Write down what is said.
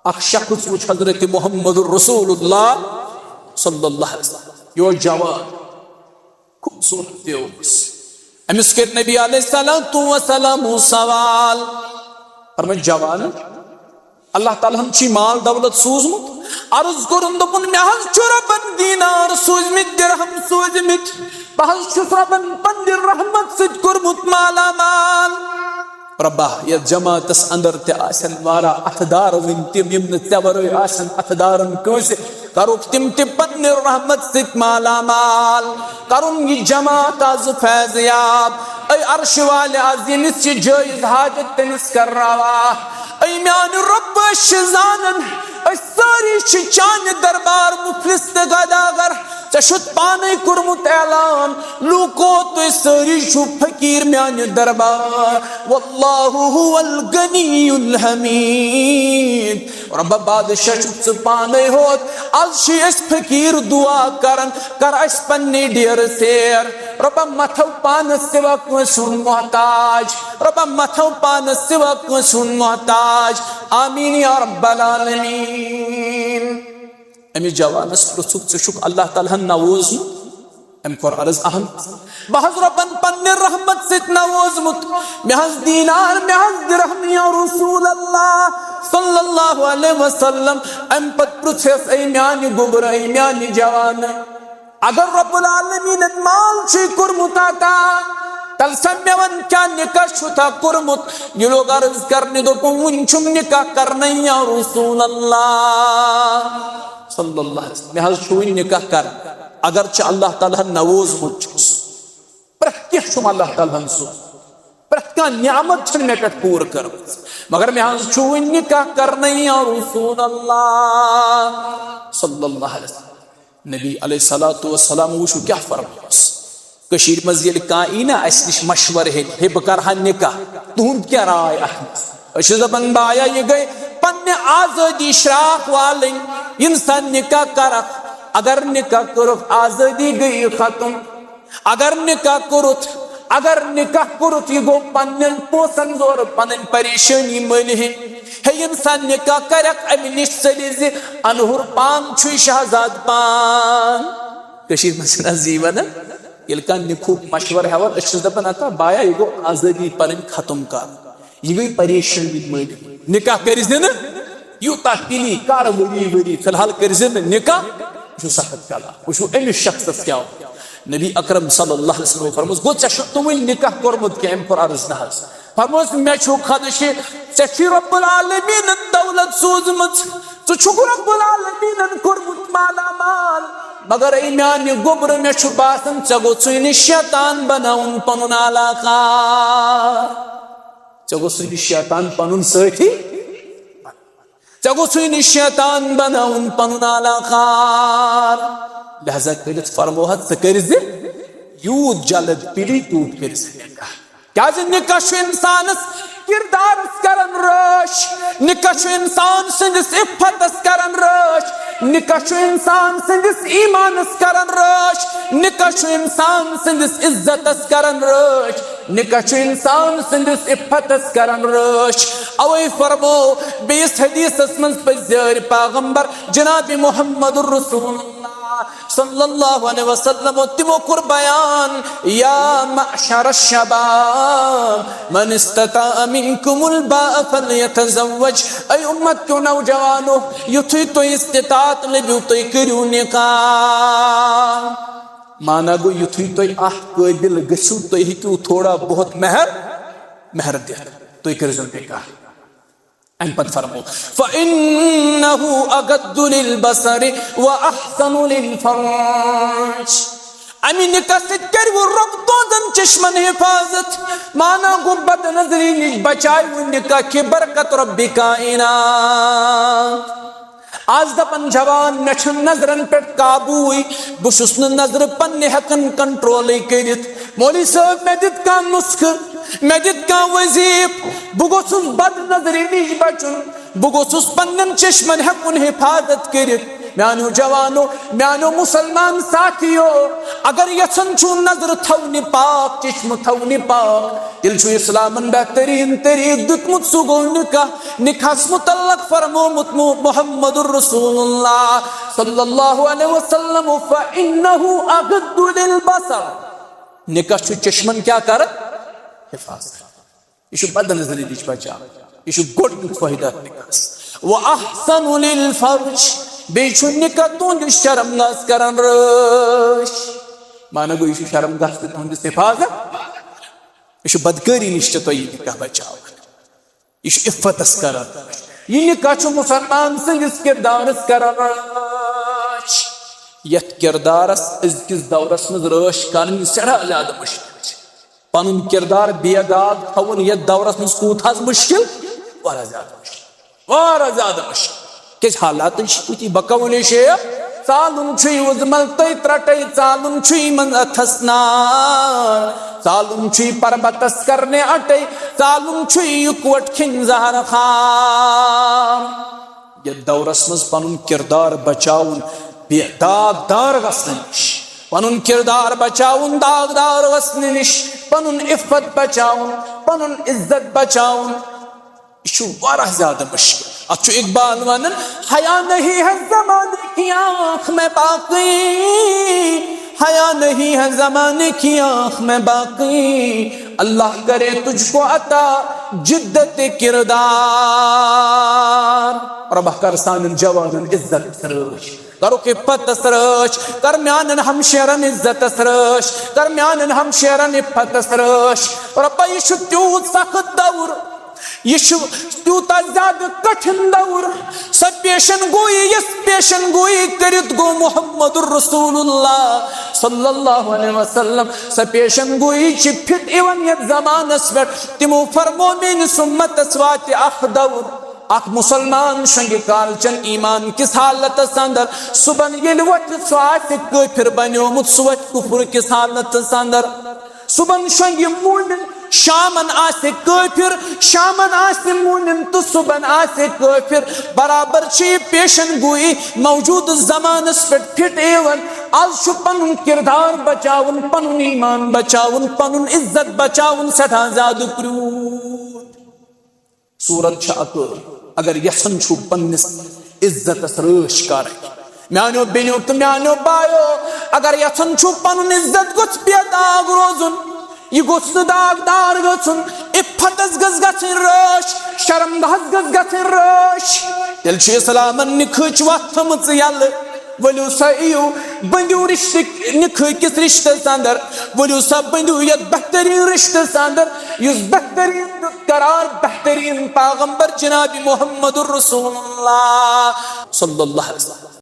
اخ شخص وچ حضرت محمد رسول اللہ صلی اللہ علیہ وسلم یہ جوان خوبصورت امس کر نبی علیہ السلام سوال فرمائے جوان اللہ تعالیٰ ہم چی مال دولت سوزمت عرض کرن دپن مے حظ چھ ربن دینار سوزمت درہم سوزمت بہ حظ چھس ربن پننہِ رحمت سۭتۍ کوٚرمُت مالا مال ربا یہ جماعتس اندر تے آسن وارا اتھدار ون تم یم تے ورٲے آسن اتھدارن کٲنٛسہِ کروک تم تہِ پننہِ رحمت سۭتۍ مالا مال کرُن یہ جماعت آز فیض یاب اے عرش والے آز ییٚمِس چھِ جٲیز حاجت تٔمِس کرناوا اے میانہِ رب چھِ زانن أسۍ سٲری چھِ چانہِ دربار مفلس تہٕ گداگر ژےٚ چھُتھ پانے کوٚرمُت اعلان لوٗکو تُہۍ سٲری چھِو فقیٖر میانہِ دربار واللہ هو الغنی الحمید رب بادشاہ چھُکھ ژٕ پانے ہوت آز چھِ أسۍ فقیٖر دعا کران کر اَسہِ پننہِ ڈیرٕ سیر رب متھو پانس سوا کٲنٛسہِ ہُنٛد محتاج رب متھو پانس سوا کٲنٛسہِ ہُنٛد محتاج آمین یا رب العالمین امی جوانس پرژھُکھ ژٕ چھُکھ اللہ تعالیٰ ہن نووزمُت أمۍ کوٚر عرض اہم بہ حظ ربن پننہِ رحمت سۭتۍ نووزمُت مےٚ حظ دیٖنار مےٚ حظ درہم یا رسول اللہ صلی اللہ علیہ وسلم أمۍ پتہٕ پرژھٮ۪س اے میانہِ گوٚبرٕ اے میانہِ جوان اگر رب العالمینن مال چھُے کوٚرمُت عطا تل سا مےٚ ون کیٛاہ نکاح چھُتھا کوٚرمُت یہِ لوگ عرض کرنہِ دوٚپُن وُنہِ چھُم نکاح کرنے یا رسول اللہ صلی اللہ علیہ وسلم مےٚ حظ چھُ وُنہِ نکاح کرن اگرچہ اللہ تعالیٰ ہن نووزمُت چھُس پرٛٮ۪تھ کینٛہہ چھُم اللہ تعالیٰ ہن سوٗزمُت پرٛٮ۪تھ کانٛہہ نعمت چھنہٕ مےٚ پٮ۪ٹھ پوٗرٕ کٔرمٕژ مگر مےٚ حظ چھُ وُنہِ نکاح کرنے یا رسول اللہ صلی اللہ علیہ وسلم نبی علیہ الصلوۃ والسلام وٕچھو کیٛاہ فرموس کٔشیٖرِ منٛز ییٚلہِ کانٛہہ یی نا اَسہِ نِش مشورٕ ہیٚنہِ ہے بہٕ کرٕ ہا نکاح تُہُنٛد کیٛاہ راے اتھ منٛز أسۍ چھِ دپان بایا یہِ گٔے پننہِ آزٲدی شراکھ والٕنۍ انسان نکاح کرکھ اگر نکاح کوٚرُکھ آزٲدی گٔیہِ ختم اگر نکاح کوٚرُتھ یہِ گوٚو پننٮ۪ن پونٛسن زورٕ پنٕنۍ پریشٲنی مٔلۍ ہیٚنۍ ہے انسان نکاح کرکھ امہِ نِش ژٔلہِ زِ انہُر پان چھُے شہزاد پان کٔشیٖرِ منٛز چھِنہٕ حظ یی ونان ییٚلہِ کانٛہہ نِکھُک مشورٕ ہٮ۪وان أسۍ چھِس دپان ہتا بایا یہِ گوٚو آزٲدی پنٕنۍ ختم کرُن یہِ گٔے پریشٲنی مٔلۍ نکاح کٔرزِ نہٕ یوٗتاہ پِلی کر ؤری فی الحال کٔرزِ نہٕ نکاح یہِ چھُ سخت کلام وٕچھو أمِس شخصس کیٛاہ نبی اکرم صلی اللہ علیہ وسلم فرموس گوٚو ژےٚ چھُکھ نہٕ وُنہِ نکاح کوٚرمُت کینٛہہ أمۍ کوٚر عرض نہ حظ فرموس مےٚ چھُ خدشہِ ژےٚ چھُے رب العالمیٖنن دولت سوٗزمٕژ ژٕ چھُکھ رب العالمیٖنن کوٚرمُت مالا مال مگر اے میانہِ گوٚبرٕ مےٚ چھُ باسان ژےٚ گوٚژھُے نہٕ شیطان بناوُن پنُن علاقہ ژےٚ گوٚژھُے نہٕ شیطان پنُن سٲتھی ژےٚ گوٚژھُے نہٕ شیطان بناوُن پنُن علاقہ لہذا کٔرِتھ فرمو حظ ژٕ کٔرزِ یوٗت جلد پِلی تیوٗت کٔرزِ نکاح کیازِ نکاح چھُ انسانس کردارس کران رٲچھ نکاح چھُ انسان سٕنٛدِس عفتس کران رٲچھ نکاح چھُ انسان سٕنٛدِس ایمانس کران رٲچھ نکاح چھُ انسان سٕنٛدِس عزتس کران رٲچھ نکاح چھُ انسان سٕنٛدِس عفتس کران رٲچھ اوے فرمو بیٚیِس حدیثس منٛز پٔزیٛٲرۍ پیغمبر جناب محمد رسول اللہ صلی اللہ علیہ وسلم تمو کوٚر بیان یا معشر الشباب من استطاع منکم الباء فلیتزوج اے امت کیوں نوجوانو یُتھُے تُہۍ استطاعت لٔبِو تُہۍ کٔرِو نکاح مانا گوٚو یُتھُے تُہۍ اکھ قٲبِل گٔژھِو تُہۍ ہیٚکِو تھوڑا بہت مہر دِتھ تُہۍ کٔرزیٚو نکاح أمۍ پتہٕ فرمو فَإِنَّهُ أَغَضُّ لِلْبَصَرِ وَأَحْسَنُ لِلْفَرْجِ امی نکاح سۭتۍ کٔرِو رۄب تُہنٛزن چشمن حفاظت مانا گوٚو بد نظری نِش بچایو نکاح کہِ برکت رۄبِ کائنات آز دپان جوان مےٚ چھُنہٕ نظرن پٮ۪ٹھ قابوٗے بہٕ چھُس نہٕ نظرٕ پننہِ ہٮ۪کان کنٹرولٕے کٔرِتھ مولوی صٲب مےٚ دِتھ کانٛہہ نُسخہٕ مےٚ دِتھ کانٛہہ وظیٖفہٕ بہٕ گوٚژھُس بد نظری نِش بچُن بہٕ گوٚژھُس پننٮ۪ن چشمن ہٮ۪کُن حفاظت کٔرِتھ میانو جوانو میانو مسلمان ساتھیو اگر یژھان چھو نظر تھونی پاک چشم تھونی پاک تیل چھو اسلامن بہترین طریق دتمت سو گو نکاحس متعلق فرمومت محمد الرسول اللہ صلی اللہ علیہ وسلم فإنه اغض للبصر نکاح چھو چشمن کیا کر حفاظت یہ چھو بدن زلیدیچ بچا یہ چھو گوڑ فائدہ نکاحس وَأَحْسَنُ لِلْفَرْجِ بیچو نکاح تون شرم گاز کرن رش مانا گو یہ شرم گاز تون حفاظت یہ بدکاری نشتے تو یہ نکاح بچاؤ یہ عفتس کرن یہ نکاح چھو مسلمان سنگس کردارس کرن رش یت کردارس ازکس دورس مز رش کرن سڑا زیادہ مشکل پنن کردار بیداد تھون یت دورس مز کوت حس مشکل وارا زیادہ مشکل وارا زیادہ مشکل کس حالات شکوتی بکولی شیخ سالن چھوئی وزملتی ترٹی سالن چھوئی من اتھسنار سالن چھوئی پربتس کرنے اٹی سالن چھوئی یکوٹ کھن زہر خام یہ دورس مز پنن کردار بچاؤن داغ دار غسنش پنن کردار بچاؤن داغ دار غسنش پنن عفت بچاؤن پنن عزت بچاؤن یہ وارہ زیادہ مشکل اچھو اقبال ونن حیا نہیں ہے زمانے کی آنکھ میں باقی حیا نہیں ہے زمانے کی آنکھ میں باقی اللہ کرے تجھ کو عطا جدت کردار ربہ کر سانن جوانن عزت سرش کرو کہ پت سرش کر میانن ہمشیرن عزت سرش کر میانن ہمشیرن پت سرش ربہ یہ تیوت سخت دور یہ تیوتا زیادہ کٹھن دور سب پیشن گوئی یس پیشن گوئی کرت گو محمد الرسول اللہ صلی اللہ علیہ وسلم سب پیشن گوئی چی پھٹ ایون یت زمان اسفر تمو فرمو من سمت اسوات اخ دور اخ مسلمان شنگی کالچن ایمان کس حالت سندر صبح یلوت سوات کفر بنیومت سوات کفر کس حالت سندر صبح شنگی مومن شامن آسے کافر شامن آسے مومن تو صبح آسے کافر برابر چی پیشن گوئی موجود زمان اس پھٹ ایون آج شو پنن کردار بچاون پنن ایمان بچاون پنن عزت بچاون سٹھا زیادہ کرون صورت چھاکر اگر یسن چھو پنس عزت سرش کرے میانو بینیو تو میانو بایو اگر یسن چھو پنن عزت گچ بیداغ روزن یہ گوچھ داغ دار گچن افتس گز گچن رش شرم گز گز گچن رش تیل چھ اسلامن نکھچ وقتمت یل ولو سا ایو بندیو رشتہ نکھ کس رشتہ ساندر ولو سا بندیو یت بہترین رشتہ ساندر یس بہترین قرار بہترین پیغمبر جناب محمد الرسول اللہ صلی اللہ علیہ وسلم